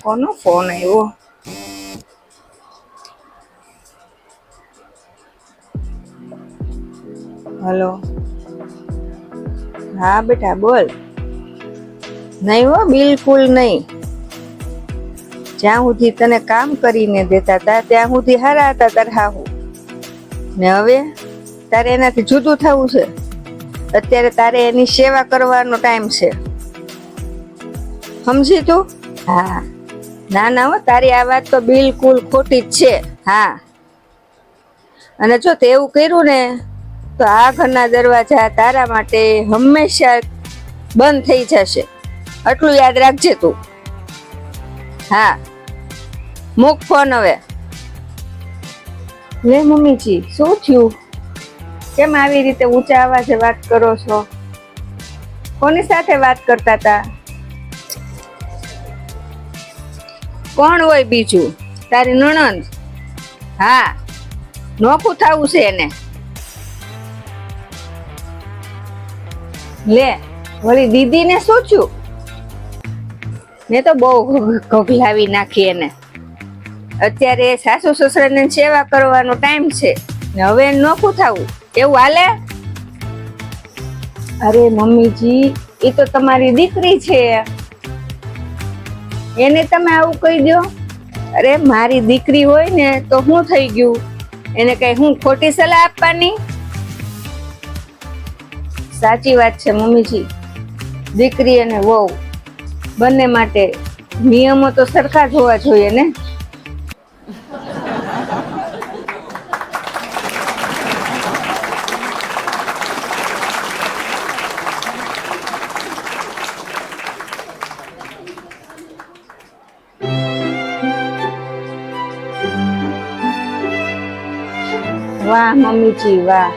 કોનો ફોન આવ્યો? હલો. હા બેટા બોલ. નહીં હો, બિલકુલ નહીં. જ્યાં સુધી તને કામ કરીને દેતા હતા ત્યાં સુધી હારા હતા તાર હાહુ. ને હવે તારે એનાથી જુદું થવું છે. અત્યારે તારે એની સેવા કરવાનો ટાઈમ છે, સમજી તું? હા, ના ના હો, તારી આ વાત તો બિલકુલ ખોટી જ છે. હા, અને જો તે એવું કર્યું ને તો આ ઘરના દરવાજા તારા માટે હંમેશા બંધ થઈ જશે. આટલું યાદ રાખજે તું. હા, મૂક ફોન હવે. લે મમ્મીજી, શું થયું? કેમ આવી રીતે ઊંચા અવાજે વાત કરો છો? કોની સાથે વાત કરતા હતા? કોણ હોય બીજું? તારી નણંદ? હા, નોખું થવું છે એને. લે, વળી દીદીને શું થયું? મેં તો બહુ ગભલાવી નાખી એને. અત્યારે સાસુ સસરાની સેવા કરવાનો ટાઈમ છે ને હવે નોખું થવું એવું હાલે? અરે મમ્મીજી, એ તો તમારી દીકરી છે, એને તમે આવું કહી દો. અરે મારી દીકરી હોય ને તો શું થઈ ગયું? એને કઈ હું ખોટી સલાહ આપવાની? સાચી વાત છે મમ્મીજી. દીકરી અને વહુ બંને માટે નિયમો તો સરખા જ હોવા જોઈએ ને. વાહ મમ્મીજી વાહ.